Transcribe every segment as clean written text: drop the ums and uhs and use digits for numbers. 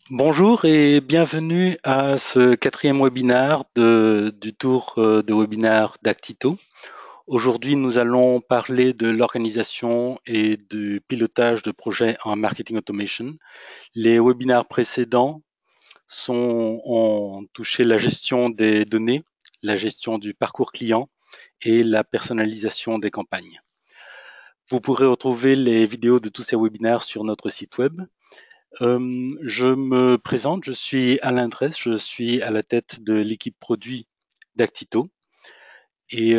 Bonjour et bienvenue à ce quatrième webinaire du tour de webinaire d'Actito. Aujourd'hui, nous allons parler de l'organisation et du pilotage de projets en marketing automation. Les webinaires précédents ont touché la gestion des données, la gestion du parcours client et la personnalisation des campagnes. Vous pourrez retrouver les vidéos de tous ces webinaires sur notre site web. Je me présente, je suis Alain Dress, je suis à la tête de l'équipe produit d'Actito. Et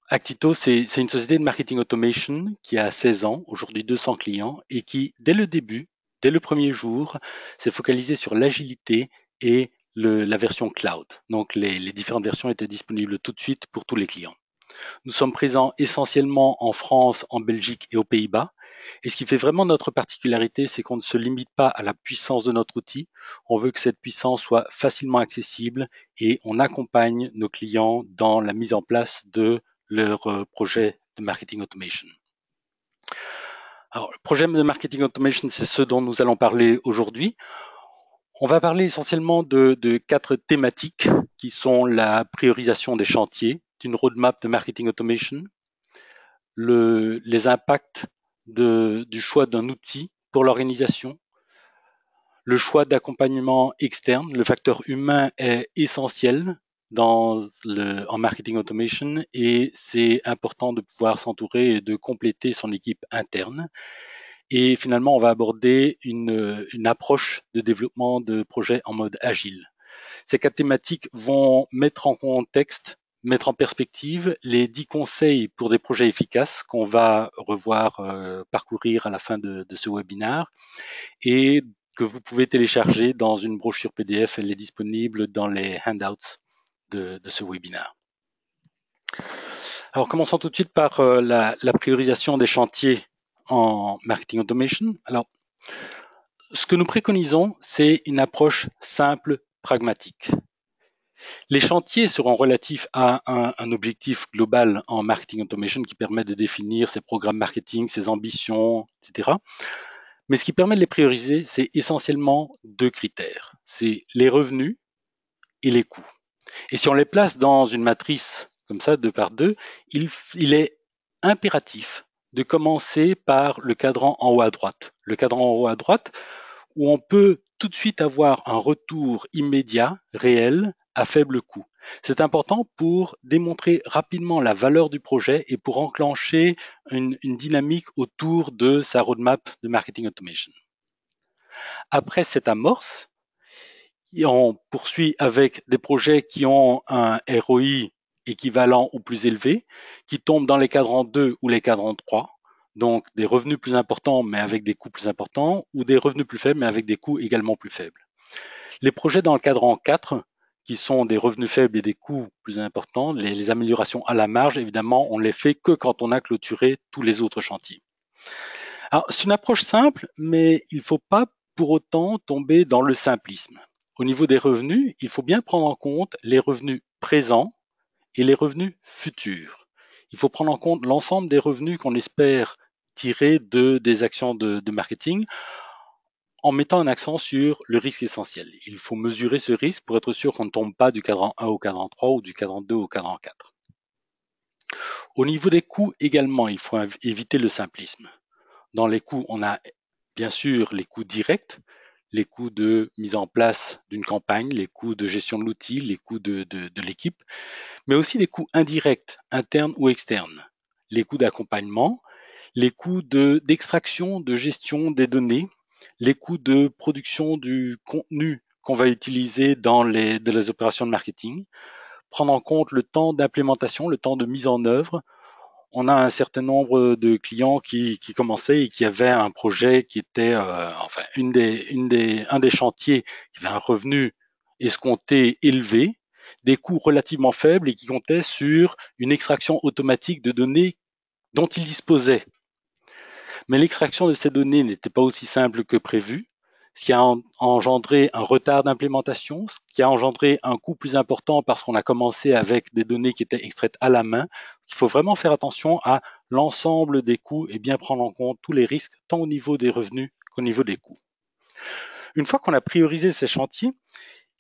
Actito, c'est une société de marketing automation qui a 16 ans, aujourd'hui 200 clients, et qui, dès le début, dès le premier jour, s'est focalisé sur l'agilité et la version cloud. Donc les différentes versions étaient disponibles tout de suite pour tous les clients. Nous sommes présents essentiellement en France, en Belgique et aux Pays-Bas. Et ce qui fait vraiment notre particularité, c'est qu'on ne se limite pas à la puissance de notre outil. On veut que cette puissance soit facilement accessible et on accompagne nos clients dans la mise en place de leur projet de marketing automation. Alors, le projet de marketing automation, c'est ce dont nous allons parler aujourd'hui. On va parler essentiellement de quatre thématiques qui sont la priorisation des chantiers, d'une roadmap de marketing automation, les impacts du choix d'un outil pour l'organisation, le choix d'accompagnement externe. Le facteur humain est essentiel en marketing automation et c'est important de pouvoir s'entourer et de compléter son équipe interne. Et finalement, on va aborder une approche de développement de projets en mode agile. Ces quatre thématiques vont mettre en contexte, mettre en perspective les 10 conseils pour des projets efficaces qu'on va revoir, parcourir à la fin de ce webinaire et que vous pouvez télécharger dans une brochure PDF. Elle est disponible dans les handouts de ce webinaire. Alors, commençons tout de suite par la priorisation des chantiers en marketing automation. Alors, ce que nous préconisons, c'est une approche simple, pragmatique. Les chantiers seront relatifs à un objectif global en marketing automation qui permet de définir ses programmes marketing, ses ambitions, etc. Mais ce qui permet de les prioriser, c'est essentiellement deux critères. C'est les revenus et les coûts. Et si on les place dans une matrice comme ça, deux par deux, il est impératif de commencer par le cadran en haut à droite. Le cadran en haut à droite, où on peut tout de suite avoir un retour immédiat, réel, à faible coût. C'est important pour démontrer rapidement la valeur du projet et pour enclencher une dynamique autour de sa roadmap de marketing automation. Après cette amorce, on poursuit avec des projets qui ont un ROI équivalent ou plus élevé, qui tombent dans les cadrans 2 ou les cadrans 3, donc des revenus plus importants mais avec des coûts plus importants, ou des revenus plus faibles mais avec des coûts également plus faibles. Les projets dans le cadran 4, qui sont des revenus faibles et des coûts plus importants, les améliorations à la marge, évidemment, on les fait que quand on a clôturé tous les autres chantiers. Alors, c'est une approche simple, mais il ne faut pas pour autant tomber dans le simplisme. Au niveau des revenus, il faut bien prendre en compte les revenus présents et les revenus futurs. Il faut prendre en compte l'ensemble des revenus qu'on espère tirer des actions de marketing en mettant un accent sur le risque essentiel. Il faut mesurer ce risque pour être sûr qu'on ne tombe pas du cadran 1 au cadran 3 ou du cadran 2 au cadran 4. Au niveau des coûts également, il faut éviter le simplisme. Dans les coûts, on a bien sûr les coûts directs, les coûts de mise en place d'une campagne, les coûts de gestion de l'outil, les coûts de l'équipe, mais aussi les coûts indirects, internes ou externes, les coûts d'accompagnement, les coûts d'extraction, de gestion des données, les coûts de production du contenu qu'on va utiliser dans les opérations de marketing, prendre en compte le temps d'implémentation, le temps de mise en œuvre. On a un certain nombre de clients qui commençaient et qui avaient un projet qui était, enfin, un des chantiers qui avait un revenu escompté élevé, des coûts relativement faibles et qui comptait sur une extraction automatique de données dont ils disposaient. Mais l'extraction de ces données n'était pas aussi simple que prévu, ce qui a engendré un retard d'implémentation, ce qui a engendré un coût plus important parce qu'on a commencé avec des données qui étaient extraites à la main. Il faut vraiment faire attention à l'ensemble des coûts et bien prendre en compte tous les risques, tant au niveau des revenus qu'au niveau des coûts. Une fois qu'on a priorisé ces chantiers,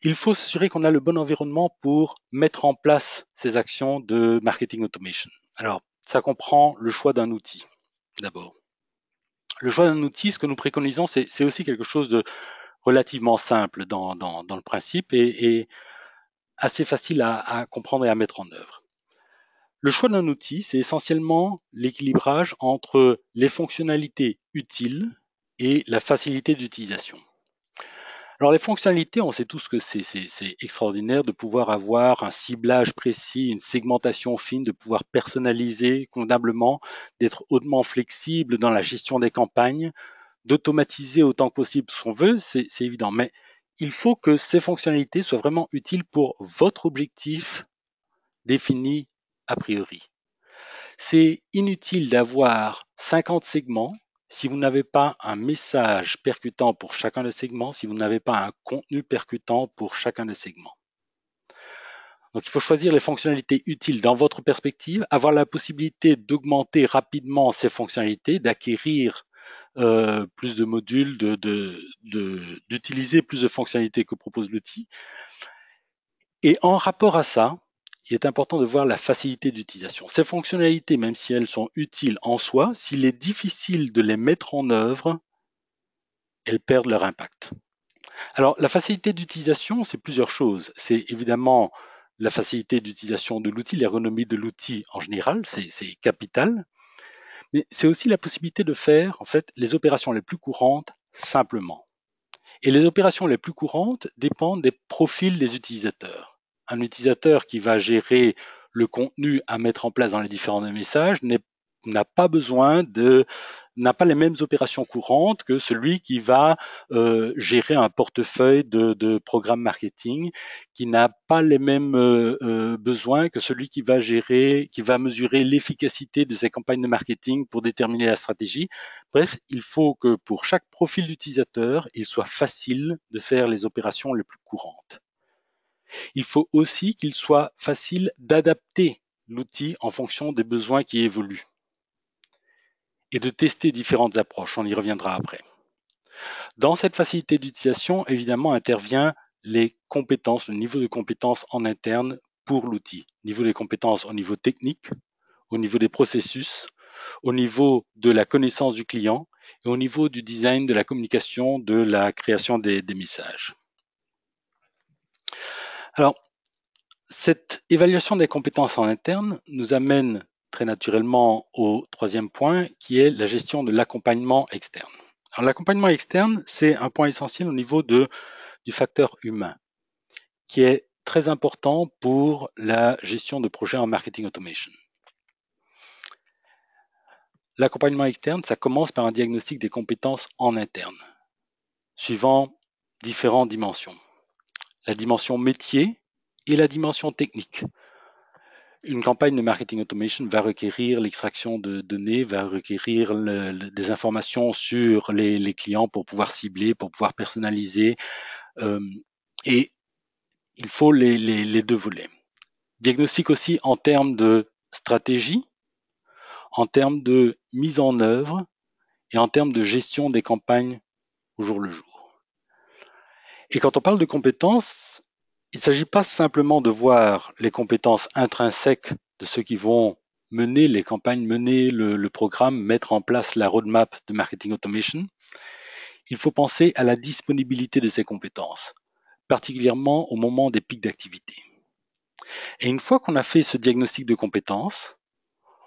il faut s'assurer qu'on a le bon environnement pour mettre en place ces actions de marketing automation. Alors, ça comprend le choix d'un outil, d'abord. Le choix d'un outil, ce que nous préconisons, c'est aussi quelque chose de relativement simple dans le principe et assez facile à comprendre et à mettre en œuvre. Le choix d'un outil, c'est essentiellement l'équilibrage entre les fonctionnalités utiles et la facilité d'utilisation. Alors les fonctionnalités, on sait tous que c'est extraordinaire de pouvoir avoir un ciblage précis, une segmentation fine, de pouvoir personnaliser convenablement, d'être hautement flexible dans la gestion des campagnes, d'automatiser autant que possible ce qu'on veut, c'est évident. Mais il faut que ces fonctionnalités soient vraiment utiles pour votre objectif défini a priori. C'est inutile d'avoir 50 segments si vous n'avez pas un message percutant pour chacun des segments, si vous n'avez pas un contenu percutant pour chacun des segments. Donc il faut choisir les fonctionnalités utiles dans votre perspective, avoir la possibilité d'augmenter rapidement ces fonctionnalités, d'acquérir plus de modules, d'utiliser plus de fonctionnalités que propose l'outil. Et en rapport à ça, il est important de voir la facilité d'utilisation. Ces fonctionnalités, même si elles sont utiles en soi, s'il est difficile de les mettre en œuvre, elles perdent leur impact. Alors, la facilité d'utilisation, c'est plusieurs choses. C'est évidemment la facilité d'utilisation de l'outil, l'ergonomie de l'outil en général, c'est capital. Mais c'est aussi la possibilité de faire, en fait, les opérations les plus courantes simplement. Et les opérations les plus courantes dépendent des profils des utilisateurs. Un utilisateur qui va gérer le contenu à mettre en place dans les différents messages n'a pas besoin n'a pas les mêmes opérations courantes que celui qui va gérer un portefeuille de programmes marketing, qui n'a pas les mêmes besoins que celui qui va mesurer l'efficacité de ses campagnes de marketing pour déterminer la stratégie. Bref, il faut que pour chaque profil d'utilisateur, il soit facile de faire les opérations les plus courantes. Il faut aussi qu'il soit facile d'adapter l'outil en fonction des besoins qui évoluent et de tester différentes approches. On y reviendra après. Dans cette facilité d'utilisation, évidemment, intervient les compétences, le niveau de compétences en interne pour l'outil. Niveau des compétences au niveau technique, au niveau des processus, au niveau de la connaissance du client et au niveau du design, de la communication, de la création des messages. Alors, cette évaluation des compétences en interne nous amène très naturellement au troisième point, qui est la gestion de l'accompagnement externe. Alors, l'accompagnement externe, c'est un point essentiel au niveau du facteur humain, qui est très important pour la gestion de projets en marketing automation. L'accompagnement externe, ça commence par un diagnostic des compétences en interne, suivant différentes dimensions. La dimension métier et la dimension technique. Une campagne de marketing automation va requérir l'extraction de données, va requérir des informations sur les clients pour pouvoir cibler, pour pouvoir personnaliser. Et il faut les deux volets. Diagnostic aussi en termes de stratégie, en termes de mise en œuvre et en termes de gestion des campagnes au jour le jour. Et quand on parle de compétences, il ne s'agit pas simplement de voir les compétences intrinsèques de ceux qui vont mener les campagnes, mener le programme, mettre en place la roadmap de marketing automation. Il faut penser à la disponibilité de ces compétences, particulièrement au moment des pics d'activité. Et une fois qu'on a fait ce diagnostic de compétences,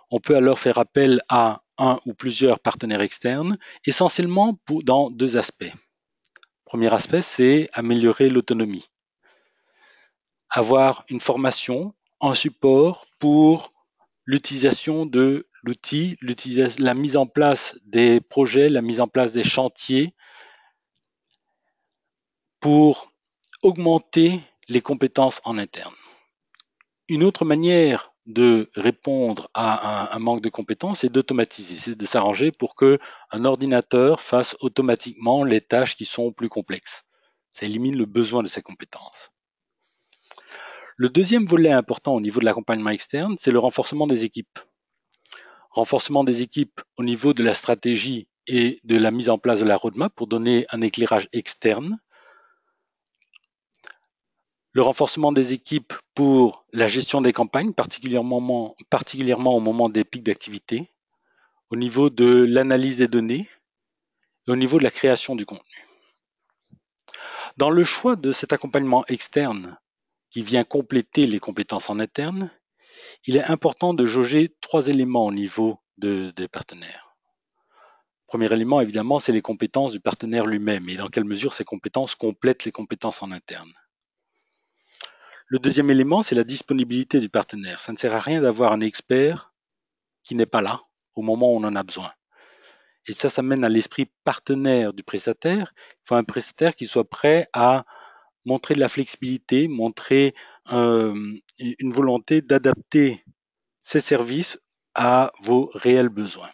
on peut alors faire appel à un ou plusieurs partenaires externes, essentiellement dans deux aspects. Premier aspect, c'est améliorer l'autonomie. Avoir une formation, un support pour l'utilisation de l'outil, la mise en place des projets, la mise en place des chantiers pour augmenter les compétences en interne. Une autre manière de répondre à un manque de compétences, c'est d'automatiser, c'est de s'arranger pour que un ordinateur fasse automatiquement les tâches qui sont plus complexes. Ça élimine le besoin de ces compétences. Le deuxième volet important au niveau de l'accompagnement externe, c'est le renforcement des équipes. Renforcement des équipes au niveau de la stratégie et de la mise en place de la roadmap pour donner un éclairage externe. Le renforcement des équipes pour la gestion des campagnes, particulièrement au moment des pics d'activité, au niveau de l'analyse des données et au niveau de la création du contenu. Dans le choix de cet accompagnement externe qui vient compléter les compétences en interne, il est important de jauger 3 éléments au niveau des partenaires. Premier élément, évidemment, c'est les compétences du partenaire lui-même et dans quelle mesure ces compétences complètent les compétences en interne. Le deuxième élément, c'est la disponibilité du partenaire. Ça ne sert à rien d'avoir un expert qui n'est pas là au moment où on en a besoin. Et ça mène à l'esprit partenaire du prestataire. Il faut un prestataire qui soit prêt à montrer de la flexibilité, montrer une volonté d'adapter ses services à vos réels besoins.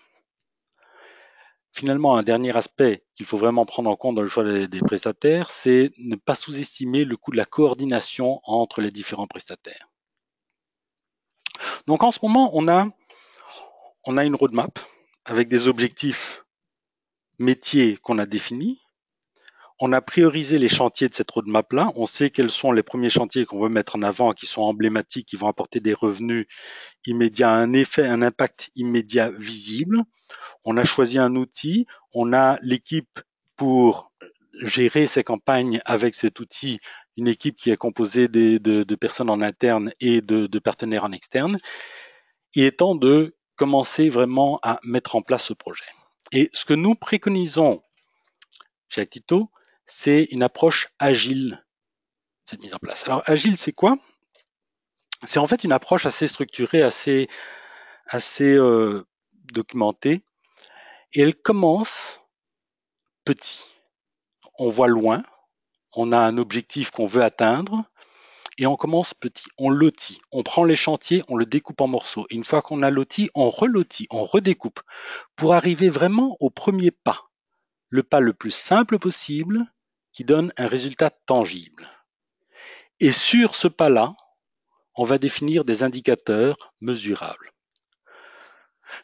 Finalement, un dernier aspect qu'il faut vraiment prendre en compte dans le choix des prestataires, c'est ne pas sous-estimer le coût de la coordination entre les différents prestataires. Donc en ce moment, on a une roadmap avec des objectifs métiers qu'on a définis. On a priorisé les chantiers de cette roadmap-là. On sait quels sont les premiers chantiers qu'on veut mettre en avant, qui sont emblématiques, qui vont apporter des revenus immédiats, un effet, un impact immédiat visible. On a choisi un outil, on a l'équipe pour gérer ces campagnes avec cet outil, une équipe qui est composée de personnes en interne et de partenaires en externe. Il est temps de commencer vraiment à mettre en place ce projet. Et ce que nous préconisons chez Actito, c'est une approche agile, cette mise en place. Alors, agile, c'est quoi? C'est en fait une approche assez structurée, assez documentée, et elle commence petit. On voit loin, on a un objectif qu'on veut atteindre, et on commence petit, on lotit, on prend les chantiers, on le découpe en morceaux. Et une fois qu'on a loti, on relotit, on redécoupe, pour arriver vraiment au premier pas, le pas le plus simple possible, qui donne un résultat tangible. Et sur ce pas-là, on va définir des indicateurs mesurables.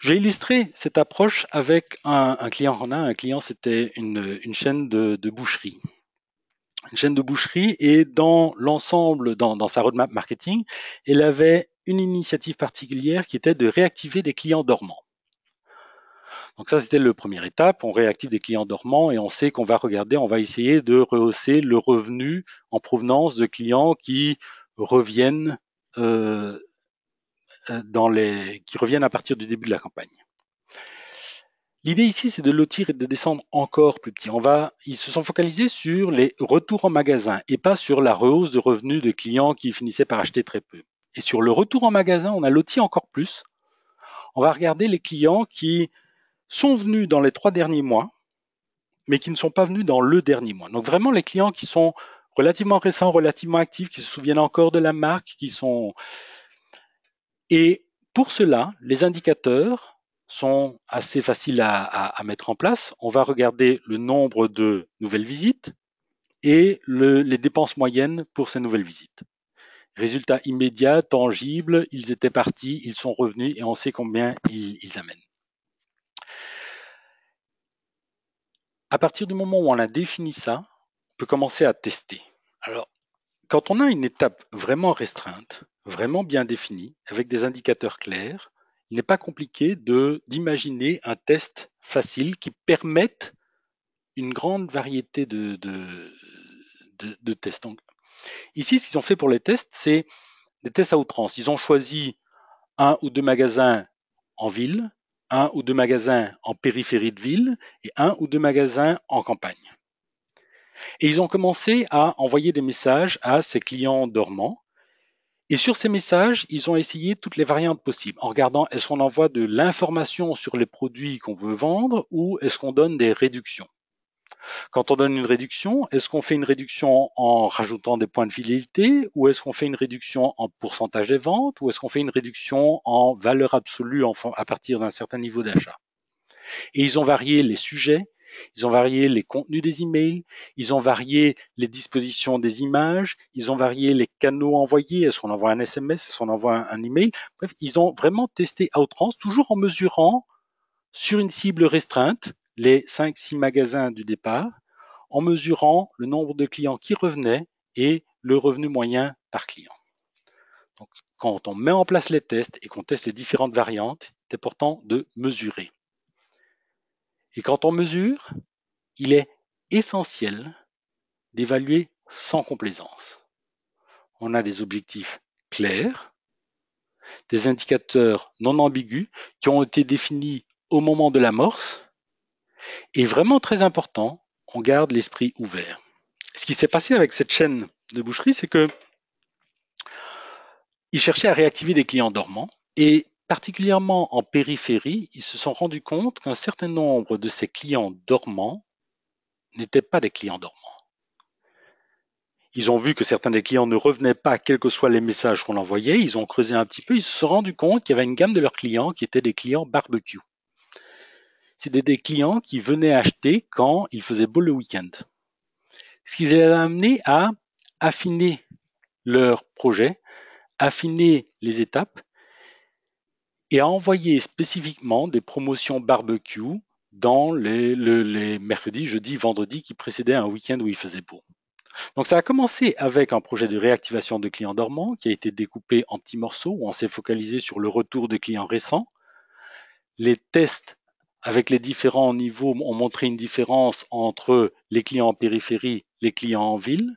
J'ai illustré cette approche avec un client qu'on a. Un client, c'était une chaîne de boucherie. Une chaîne de boucherie, et dans l'ensemble, dans sa roadmap marketing, elle avait une initiative particulière qui était de réactiver des clients dormants. Donc ça, c'était la première étape. On réactive des clients dormants et on sait qu'on va regarder, on va essayer de rehausser le revenu en provenance de clients qui reviennent qui reviennent à partir du début de la campagne. L'idée ici, c'est de lotir et de descendre encore plus petit. Ils se sont focalisés sur les retours en magasin et pas sur la rehausse de revenus de clients qui finissaient par acheter très peu. Et sur le retour en magasin, on a loti encore plus. On va regarder les clients qui sont venus dans les 3 derniers mois, mais qui ne sont pas venus dans le dernier mois. Donc vraiment les clients qui sont relativement récents, relativement actifs, qui se souviennent encore de la marque, Et pour cela, les indicateurs sont assez faciles à mettre en place. On va regarder le nombre de nouvelles visites et les dépenses moyennes pour ces nouvelles visites. Résultat immédiat, tangible, ils étaient partis, ils sont revenus et on sait combien ils amènent. À partir du moment où on a défini ça, on peut commencer à tester. Alors, quand on a une étape vraiment restreinte, vraiment bien définie, avec des indicateurs clairs, il n'est pas compliqué d'imaginer un test facile qui permette une grande variété de tests. Donc, ici, ce qu'ils ont fait pour les tests, c'est des tests à outrance. Ils ont choisi 1 ou 2 magasins en ville, 1 ou 2 magasins en périphérie de ville et 1 ou 2 magasins en campagne. Et ils ont commencé à envoyer des messages à ces clients dormants. Et sur ces messages, ils ont essayé toutes les variantes possibles en regardant est-ce qu'on envoie de l'information sur les produits qu'on veut vendre ou est-ce qu'on donne des réductions. Quand on donne une réduction, est-ce qu'on fait une réduction en rajoutant des points de fidélité ou est-ce qu'on fait une réduction en pourcentage des ventes ou est-ce qu'on fait une réduction en valeur absolue à partir d'un certain niveau d'achat. Et ils ont varié les sujets, ils ont varié les contenus des emails, ils ont varié les dispositions des images, ils ont varié les canaux envoyés, est-ce qu'on envoie un SMS, est-ce qu'on envoie un email. Bref, ils ont vraiment testé à outrance, toujours en mesurant sur une cible restreinte les 5-6 magasins du départ en mesurant le nombre de clients qui revenaient et le revenu moyen par client. Donc, quand on met en place les tests et qu'on teste les différentes variantes, c'est important de mesurer. Et quand on mesure, il est essentiel d'évaluer sans complaisance. On a des objectifs clairs, des indicateurs non ambigus qui ont été définis au moment de l'amorce. Et vraiment très important, on garde l'esprit ouvert. Ce qui s'est passé avec cette chaîne de boucherie, c'est que ils cherchaient à réactiver des clients dormants et particulièrement en périphérie, ils se sont rendus compte qu'un certain nombre de ces clients dormants n'étaient pas des clients dormants. Ils ont vu que certains des clients ne revenaient pas, quels que soient les messages qu'on envoyait. Ils ont creusé un petit peu. Ils se sont rendus compte qu'il y avait une gamme de leurs clients qui étaient des clients barbecue. C'était des clients qui venaient acheter quand il faisait beau le week-end. Ce qui les a amenés à affiner leur projet, affiner les étapes et à envoyer spécifiquement des promotions barbecue dans les mercredis, jeudis, vendredis qui précédaient un week-end où il faisait beau. Donc ça a commencé avec un projet de réactivation de clients dormants qui a été découpé en petits morceaux où on s'est focalisé sur le retour de clients récents. Les tests avec les différents niveaux ont montré une différence entre les clients en périphérie, et les clients en ville.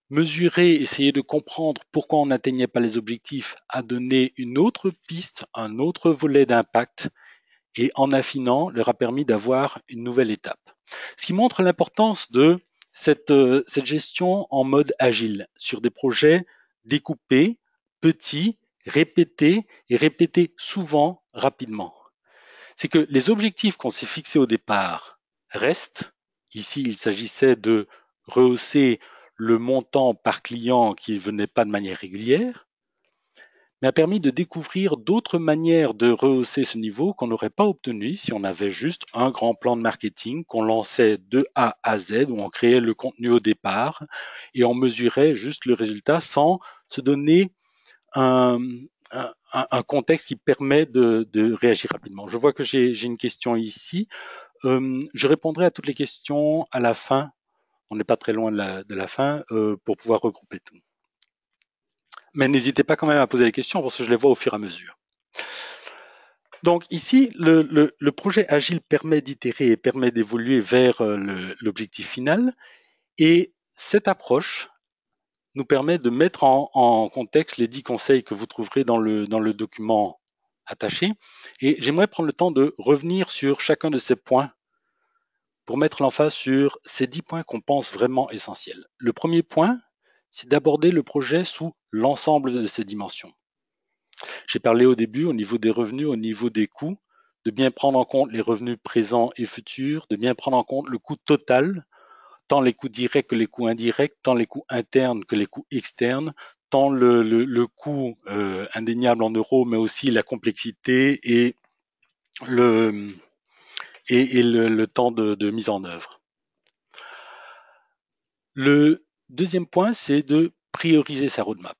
Mesurer, essayer de comprendre pourquoi on n'atteignait pas les objectifs a donné une autre piste, un autre volet d'impact et en affinant leur a permis d'avoir une nouvelle étape. Ce qui montre l'importance de cette gestion en mode agile sur des projets découpés, petits, répétés et répétés souvent, rapidement. C'est que les objectifs qu'on s'est fixés au départ restent. Ici, il s'agissait de rehausser le montant par client qui ne venait pas de manière régulière, mais a permis de découvrir d'autres manières de rehausser ce niveau qu'on n'aurait pas obtenu si on avait juste un grand plan de marketing qu'on lançait de A à Z, où on créait le contenu au départ et on mesurait juste le résultat sans se donner un contexte qui permet de réagir rapidement. Je vois que j'ai une question ici. Je répondrai à toutes les questions à la fin. On n'est pas très loin de la fin pour pouvoir regrouper tout. Mais n'hésitez pas quand même à poser les questions parce que je les vois au fur et à mesure. Donc ici, le projet Agile permet d'itérer et permet d'évoluer vers l'objectif final. Et cette approche nous permet de mettre en contexte les 10 conseils que vous trouverez dans le document attaché. Et j'aimerais prendre le temps de revenir sur chacun de ces points pour mettre l'emphase sur ces 10 points qu'on pense vraiment essentiels. Le premier point, c'est d'aborder le projet sous l'ensemble de ses dimensions. J'ai parlé au début au niveau des revenus, au niveau des coûts, de bien prendre en compte les revenus présents et futurs, de bien prendre en compte le coût total, tant les coûts directs que les coûts indirects, tant les coûts internes que les coûts externes, tant le coût indéniable en euros, mais aussi la complexité et le temps de mise en œuvre. Le deuxième point, c'est de prioriser sa roadmap.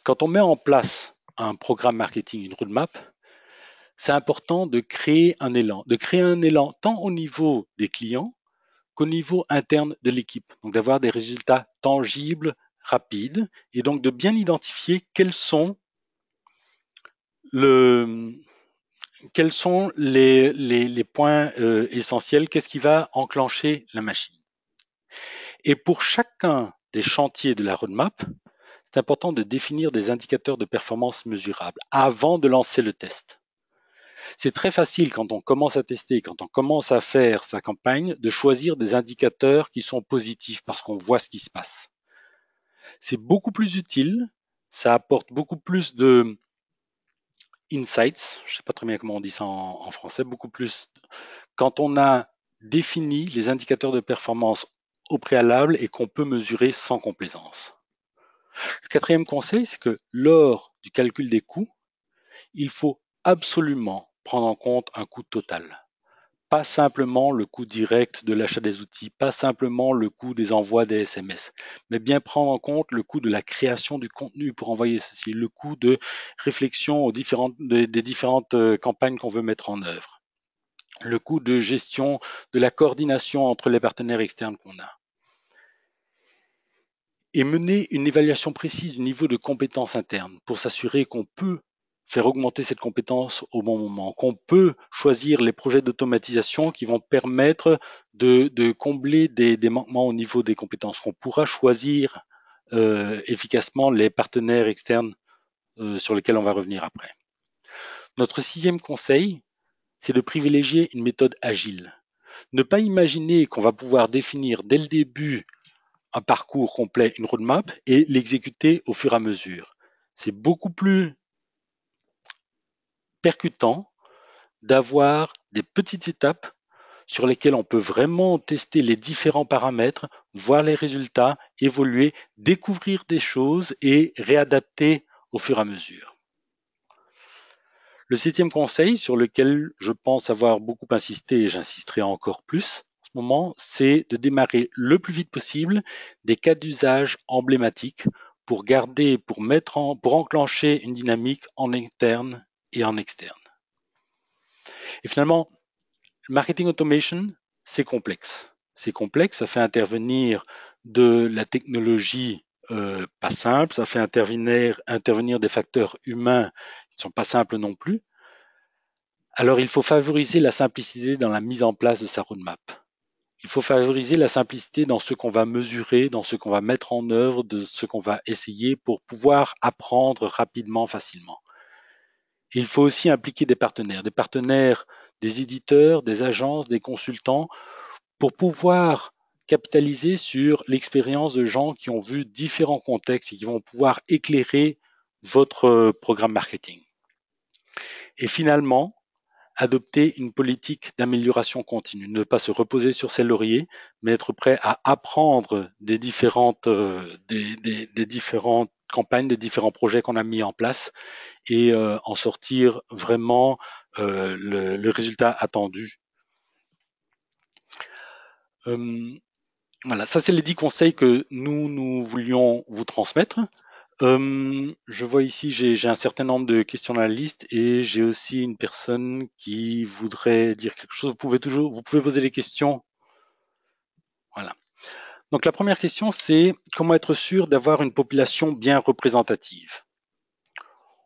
Quand on met en place un programme marketing, une roadmap, c'est important de créer un élan tant au niveau des clients qu'au niveau interne de l'équipe. Donc d'avoir des résultats tangibles, rapides, et donc de bien identifier quels sont les points essentiels, qu'est-ce qui va enclencher la machine. Et pour chacun des chantiers de la roadmap, c'est important de définir des indicateurs de performance mesurables avant de lancer le test. C'est très facile quand on commence à tester, quand on commence à faire sa campagne, de choisir des indicateurs qui sont positifs parce qu'on voit ce qui se passe. C'est beaucoup plus utile, ça apporte beaucoup plus de insights, je ne sais pas très bien comment on dit ça en français, beaucoup plus quand on a défini les indicateurs de performance au préalable et qu'on peut mesurer sans complaisance. Le quatrième conseil, c'est que lors du calcul des coûts, il faut absolument prendre en compte un coût total. Pas simplement le coût direct de l'achat des outils, pas simplement le coût des envois des SMS, mais bien prendre en compte le coût de la création du contenu pour envoyer ceci, le coût de réflexion des différentes campagnes qu'on veut mettre en œuvre. le coût de gestion de la coordination entre les partenaires externes qu'on a. Et mener une évaluation précise du niveau de compétence interne pour s'assurer qu'on peut faire augmenter cette compétence au bon moment, qu'on peut choisir les projets d'automatisation qui vont permettre de combler des manquements au niveau des compétences, qu'on pourra choisir efficacement les partenaires externes sur lesquels on va revenir après. Notre sixième conseil, c'est de privilégier une méthode agile. Ne pas imaginer qu'on va pouvoir définir dès le début un parcours complet, une roadmap, et l'exécuter au fur et à mesure. C'est beaucoup plus percutant d'avoir des petites étapes sur lesquelles on peut vraiment tester les différents paramètres, voir les résultats, évoluer, découvrir des choses et réadapter au fur et à mesure. Le septième conseil sur lequel je pense avoir beaucoup insisté et j'insisterai encore plus en ce moment, c'est de démarrer le plus vite possible des cas d'usage emblématiques pour garder, pour enclencher une dynamique en interne et en externe. Et finalement, le marketing automation, c'est complexe. C'est complexe, ça fait intervenir de la technologie pas simple, ça fait intervenir des facteurs humains qui ne sont pas simples non plus. Alors, il faut favoriser la simplicité dans la mise en place de sa roadmap. Il faut favoriser la simplicité dans ce qu'on va mesurer, dans ce qu'on va mettre en œuvre, de ce qu'on va essayer pour pouvoir apprendre rapidement, facilement. Et il faut aussi impliquer des partenaires, des éditeurs, des agences, des consultants, pour pouvoir capitaliser sur l'expérience de gens qui ont vu différents contextes et qui vont pouvoir éclairer votre programme marketing. Et finalement, adopter une politique d'amélioration continue, ne pas se reposer sur ses lauriers, mais être prêt à apprendre des différentes campagnes, des différents projets qu'on a mis en place et en sortir vraiment le résultat attendu. Voilà, ça c'est les 10 conseils que nous voulions vous transmettre. Je vois ici, j'ai un certain nombre de questions dans la liste et j'ai aussi une personne qui voudrait dire quelque chose. Vous pouvez poser les questions. Voilà. Donc la première question, c'est comment être sûr d'avoir une population bien représentative.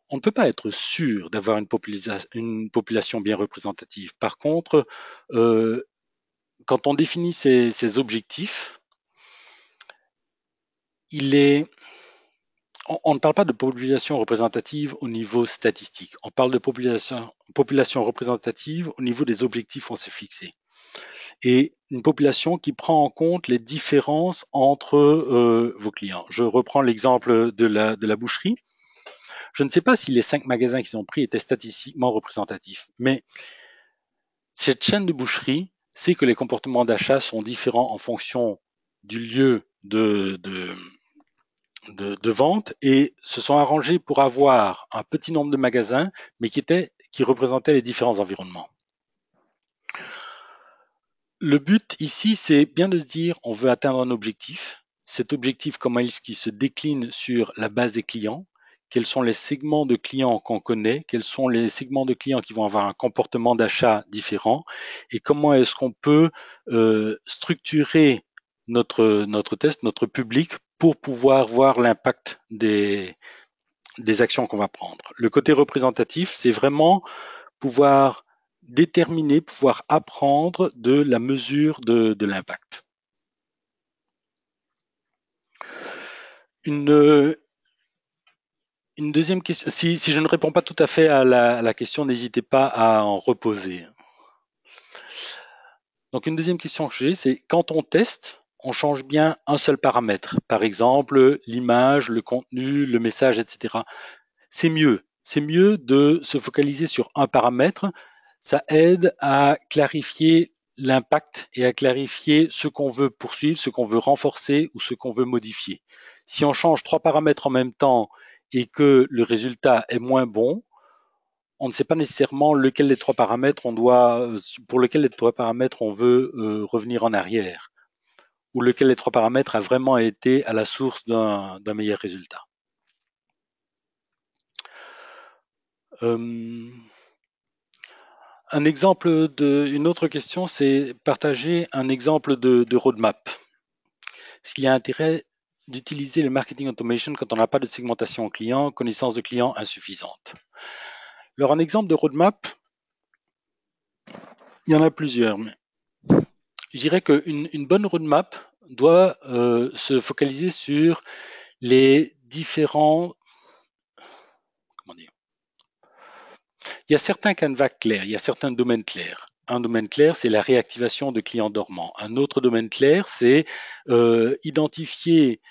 On ne peut pas être sûr d'avoir une population bien représentative. Par contre, quand on définit ses objectifs, on ne parle pas de population représentative au niveau statistique. On parle de population représentative au niveau des objectifs qu'on s'est fixés. Et une population qui prend en compte les différences entre vos clients. Je reprends l'exemple de la boucherie. Je ne sais pas si les 5 magasins qu'ils ont pris étaient statistiquement représentatifs, mais cette chaîne de boucherie sait que les comportements d'achat sont différents en fonction du lieu de vente et se sont arrangés pour avoir un petit nombre de magasins, mais qui représentaient les différents environnements. Le but ici, c'est bien de se dire, on veut atteindre un objectif. Cet objectif, comment est-ce qu'il se décline sur la base des clients? Quels sont les segments de clients qu'on connaît? Quels sont les segments de clients qui vont avoir un comportement d'achat différent? Et comment est-ce qu'on peut structurer notre test, notre public, pour pouvoir voir l'impact des actions qu'on va prendre. Le côté représentatif, c'est vraiment pouvoir déterminer, pouvoir apprendre de la mesure de l'impact. Une deuxième question, si je ne réponds pas tout à fait à la question, n'hésitez pas à en reposer. Donc une deuxième question que j'ai, c'est quand on teste, on change bien un seul paramètre. Par exemple, l'image, le contenu, le message, etc. C'est mieux. C'est mieux de se focaliser sur un paramètre. Ça aide à clarifier l'impact et à clarifier ce qu'on veut poursuivre, ce qu'on veut renforcer ou ce qu'on veut modifier. Si on change 3 paramètres en même temps et que le résultat est moins bon, on ne sait pas nécessairement lequel des 3 paramètres pour lequel des 3 paramètres on veut revenir en arrière, ou lequel des 3 paramètres a vraiment été à la source d'un meilleur résultat. Une autre question, c'est partager un exemple de roadmap. Est-ce qu'il y a intérêt d'utiliser le marketing automation quand on n'a pas de segmentation client, connaissance de client insuffisante? Alors, un exemple de roadmap, il y en a plusieurs, mais je dirais qu'une bonne roadmap doit se focaliser sur les différents, comment dire, il y a certains canevas clairs, il y a certains domaines clairs. Un domaine clair, c'est la réactivation de clients dormants. Un autre domaine clair, c'est identifier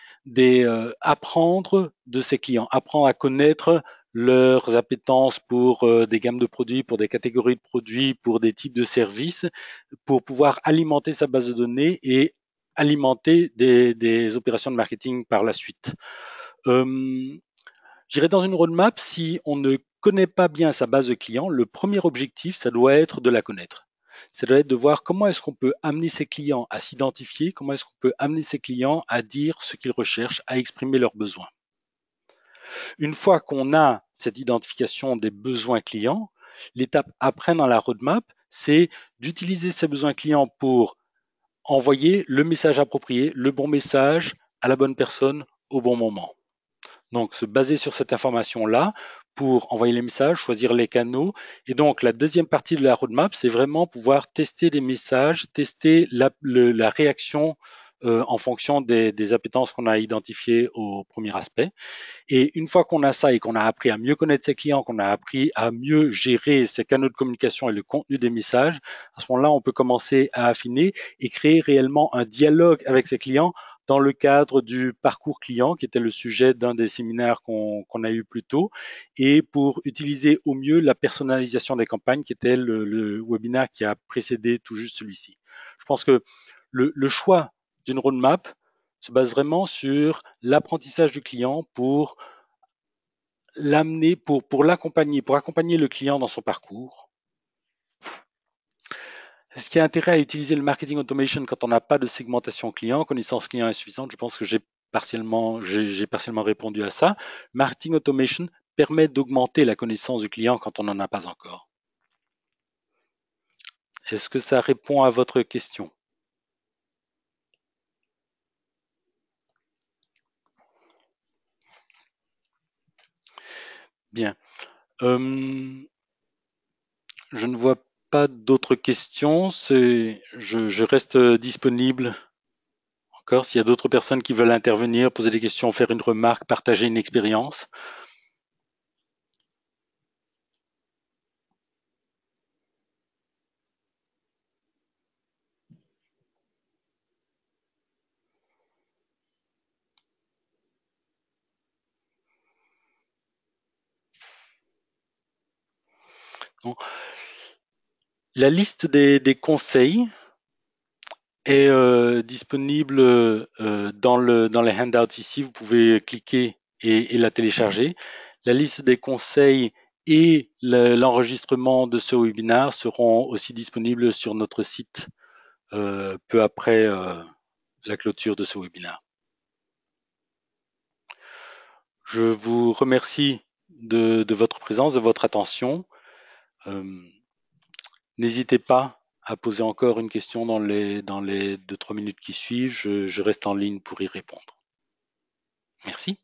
apprendre de ses clients, apprendre à connaître leurs appétences pour des gammes de produits, pour des catégories de produits, pour des types de services, pour pouvoir alimenter sa base de données et alimenter des opérations de marketing par la suite. Je dirais dans une roadmap, si on ne connaît pas bien sa base de clients, le premier objectif, ça doit être de la connaître. Ça doit être de voir comment est-ce qu'on peut amener ses clients à s'identifier, comment est-ce qu'on peut amener ses clients à dire ce qu'ils recherchent, à exprimer leurs besoins. Une fois qu'on a cette identification des besoins clients, l'étape après dans la roadmap, c'est d'utiliser ces besoins clients pour envoyer le message approprié, le bon message à la bonne personne au bon moment. Donc, se baser sur cette information-là pour envoyer les messages, choisir les canaux. Et donc, la deuxième partie de la roadmap, c'est vraiment pouvoir tester les messages, tester la réaction en fonction des appétences qu'on a identifiées au premier aspect. Et une fois qu'on a ça et qu'on a appris à mieux connaître ses clients, qu'on a appris à mieux gérer ses canaux de communication et le contenu des messages, à ce moment-là, on peut commencer à affiner et créer réellement un dialogue avec ses clients dans le cadre du parcours client, qui était le sujet d'un des séminaires qu'on a eu plus tôt, et pour utiliser au mieux la personnalisation des campagnes, qui était le webinaire qui a précédé tout juste celui-ci. Je pense que le choix d'une roadmap se base vraiment sur l'apprentissage du client pour l'amener, pour l'accompagner, pour accompagner le client dans son parcours. Est-ce qu'il y a intérêt à utiliser le marketing automation quand on n'a pas de segmentation client, connaissance client insuffisante? Je pense que j'ai partiellement répondu à ça. Marketing automation permet d'augmenter la connaissance du client quand on n'en a pas encore. Est-ce que ça répond à votre question? Bien. Je ne vois pas d'autres questions. Je reste disponible encore s'il y a d'autres personnes qui veulent intervenir, poser des questions, faire une remarque, partager une expérience. Bon. La liste des conseils est disponible dans les handouts ici. Vous pouvez cliquer et la télécharger. La liste des conseils et l'enregistrement de ce webinaire seront aussi disponibles sur notre site peu après la clôture de ce webinaire. Je vous remercie de votre présence, de votre attention. N'hésitez pas à poser encore une question dans les 2-3 minutes qui suivent. Je reste en ligne pour y répondre. Merci.